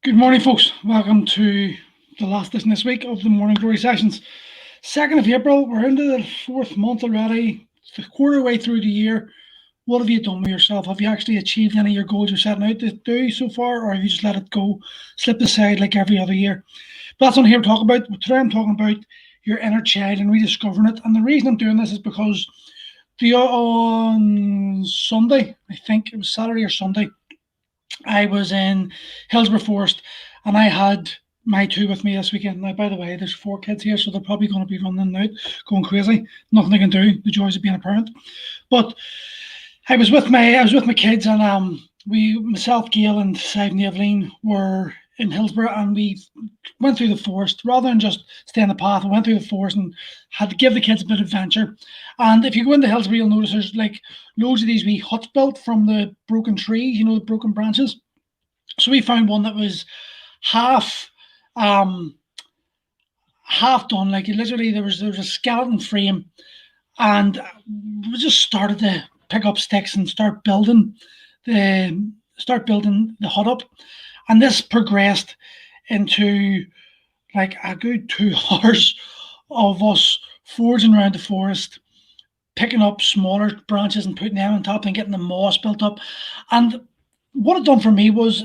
Good morning, folks. Welcome to the last edition this week of the Morning Glory Sessions. 2nd of April, we're into the fourth month already, the quarter way through the year. What have you done with yourself? Have you actually achieved any of your goals you're setting out to do so far, or have you just let it go, slip aside like every other year? But that's what I'm here to talk about. Today I'm talking about your inner child and rediscovering it. And the reason I'm doing this is because on Sunday, I think it was Saturday or Sunday, I was in Hillsborough Forest and I had my two with me this weekend. Now, by the way, there's four kids here, so they're probably going to be running out, going crazy. Nothing they can do. The joys of being a parent. But I was with my kids, and myself, Gail, and Sive and Evelyn were in Hillsborough, and we went through the forest rather than just stay on the path. We went through the forest and had to give the kids a bit of adventure. And if you go into Hillsborough, you'll notice there's like loads of these wee huts built from the broken trees, the broken branches. So we found one that was half um half done. Like literally there was a skeleton frame, and we just started to pick up sticks and the start building the hut up. And this progressed into like a good 2 hours of us forging around the forest, picking up smaller branches and putting them on top and getting the moss built up. And what it done for me was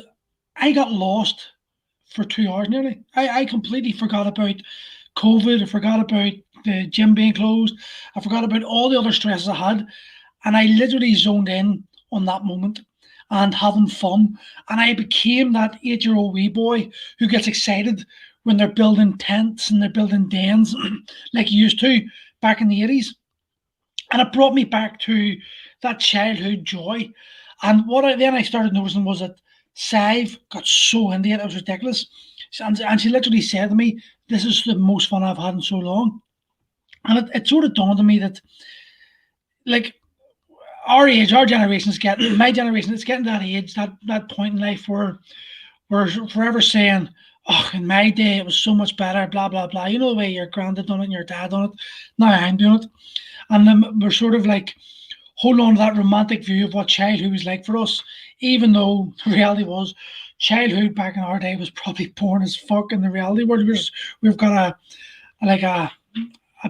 I got lost for 2 hours nearly. I completely forgot about COVID. I forgot about the gym being closed. I forgot about all the other stresses I had. And I literally zoned in on that moment and having fun. And I became that 8 year old wee boy who gets excited when they're building tents and they're building dens like you used to back in the 80s. And it brought me back to that childhood joy. And then I started noticing was that Sive got so into it, it was ridiculous. And she literally said to me, "This is the most fun I've had in so long." And it sort of dawned on me that, like, our age, our generation is getting, my generation, it's getting to that age, that point in life where we're forever saying, "Oh, in my day, it was so much better, blah, blah, blah." You know the way your granddad done it and your dad done it. Now I'm doing it. And then we're sort of like holding on to that romantic view of what childhood was like for us, even though the reality was childhood back in our day was probably boring as fuck in the reality world. We've got like a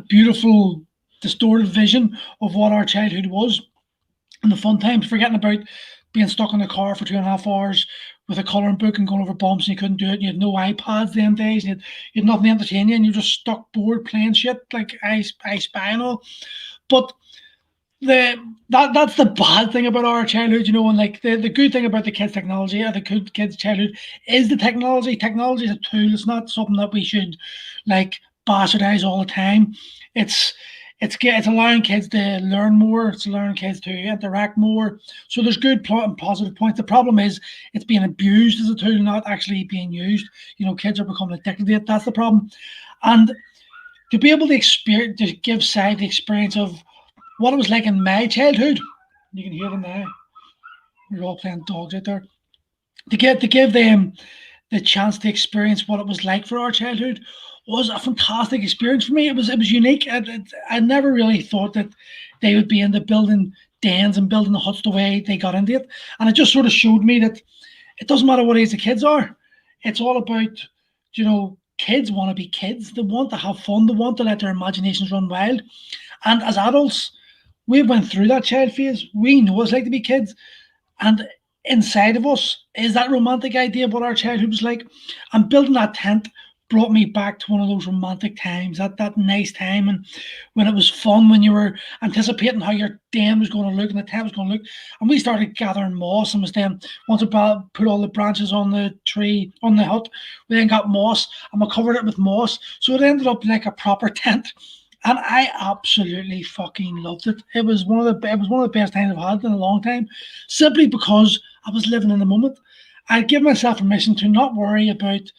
beautiful distorted vision of what our childhood was and the fun times, forgetting about being stuck in the car for 2.5 hours with a colouring book and going over bumps and you couldn't do it. And you had no iPads them days. And you had nothing to entertain you, and you were just stuck bored playing shit like I Spy and all. But that's the bad thing about our childhood, and like the good thing about the kids' technology or the good kids' childhood is the technology. Technology is a tool. It's not something that we should like bastardize all the time. It's it's allowing kids to learn more. It's allowing kids to interact more. So there's good and positive points. The problem is it's being abused as a tool, not actually being used. Kids are becoming addicted to it. That's the problem. And to be able to experience, to give side the experience of what it was like in my childhood. You can hear them now. We're all playing dogs out there. To give them the chance to experience what it was like for our childhood was a fantastic experience for me. It was unique. I never really thought that they would be into building dens and building the huts the way they got into it. And it just sort of showed me that it doesn't matter what age the kids are. It's all about, kids want to be kids. They want to have fun. They want to let their imaginations run wild. And as adults, we went through that child phase. We know what it's like to be kids. And inside of us is that romantic idea of what our childhood was like. And building that tent brought me back to one of those romantic times, that nice time, and when it was fun, when you were anticipating how your den was going to look and the tent was going to look. And we started gathering moss, and was then once we put all the branches on the tree on the hut, we then got moss and we covered it with moss, so it ended up like a proper tent. And I absolutely fucking loved it. It was one of the best times I've had in a long time, simply because I was living in the moment. I'd give myself permission to not worry about.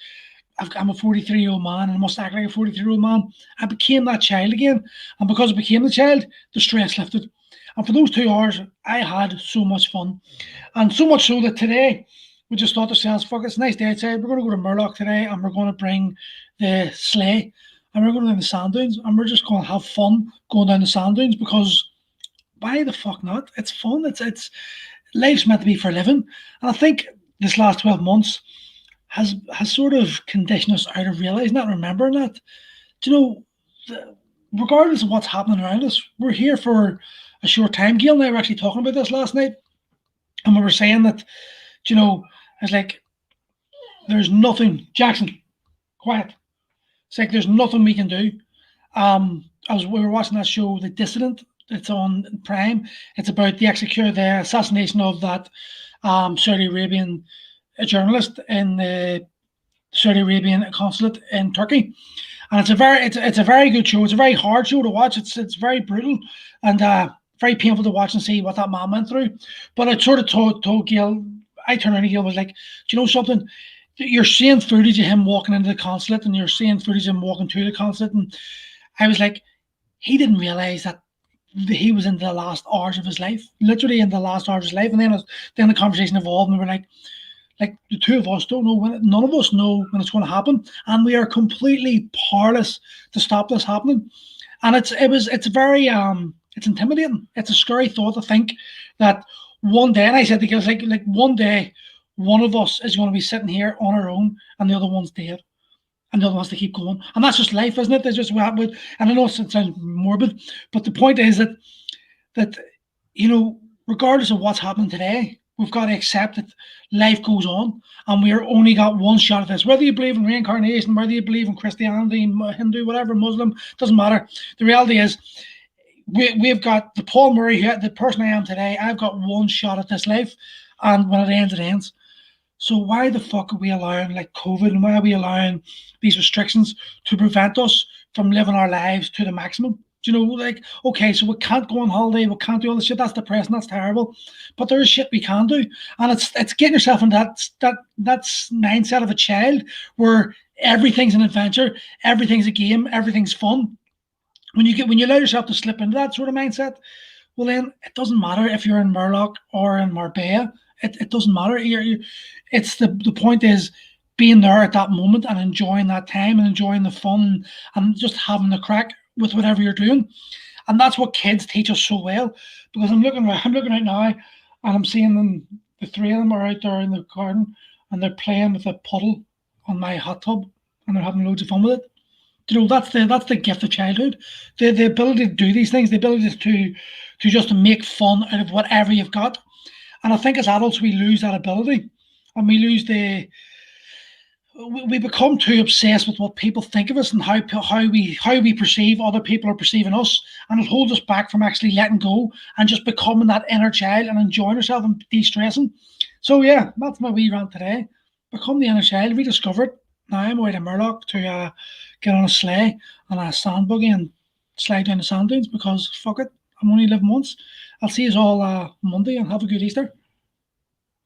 I'm a 43-year-old man and I must act like a 43-year-old man. I became that child again. And because I became the child, the stress lifted. And for those 2 hours, I had so much fun. And so much so that today, we just thought to ourselves, fuck, it's a nice day outside. We're going to go to Murlock today and we're going to bring the sleigh and we're going down the sand dunes and we're just going to have fun going down the sand dunes, because why the fuck not? It's fun. It's life's meant to be for living. And I think this last 12 months, has sort of conditioned us out of realizing that, remembering that. Do you know, regardless of what's happening around us, we're here for a short time. Gail and I were actually talking about this last night, and we were saying that, it's like there's nothing. Jackson, quiet. It's like there's nothing we can do. As we were watching that show, The Dissident. It's on Prime. It's about the assassination of that Saudi Arabian journalist in the Saudi Arabian consulate in Turkey. And it's a very good show. It's a very hard show to watch. It's very brutal and very painful to watch and see what that man went through. But I sort of told Gail, I turned around to Gail, was like, do you know something? You're seeing footage of him walking into the consulate, and you're seeing footage of him walking to the consulate, and I was like, he didn't realize that he was in the last hours of his life, literally in the last hours of his life. And then the conversation evolved, and we were like the two of us don't know when. None of us know when it's going to happen, and we are completely powerless to stop this happening. And it's very it's intimidating. It's a scary thought to think that one day, and I said to girls, like one day, one of us is going to be sitting here on our own, and the other one's dead, and the other one's to keep going. And that's just life, isn't it? That's just what. And I know it sounds morbid, but the point is that regardless of what's happening today, we've got to accept that life goes on, and we're only got one shot at this. Whether you believe in reincarnation, whether you believe in Christianity, Hindu, whatever, Muslim, doesn't matter. The reality is, we've got the Paul Murray, the person I am today. I've got one shot at this life, and when it ends, it ends. So why the fuck are we allowing like COVID, and why are we allowing these restrictions to prevent us from living our lives to the maximum? Like, okay, so we can't go on holiday, we can't do all this shit. That's depressing, that's terrible. But there is shit we can do, and it's getting yourself in that mindset of a child where everything's an adventure, everything's a game, everything's fun. When you allow yourself to slip into that sort of mindset, well, then it doesn't matter if you're in Murloc or in Marbella. It doesn't matter. It's the point is being there at that moment and enjoying that time and enjoying the fun and just having the crack with whatever you're doing. And that's what kids teach us so well. Because I'm looking right now, and I'm seeing them. The three of them are out there in the garden, and they're playing with a puddle on my hot tub, and they're having loads of fun with it. That's the gift of childhood. The ability to do these things, the ability to just make fun out of whatever you've got. And I think as adults we lose that ability, and we become too obsessed with what people think of us and how we perceive other people are perceiving us, and it holds us back from actually letting go and just becoming that inner child and enjoying yourself and de-stressing. So yeah, that's my wee rant today. Become the inner child, rediscover it. Now I'm away to Murloc to get on a sleigh and a sand buggy and slide down the sand dunes, because fuck it, I'm only living once. I'll see you all Monday, and have a good Easter.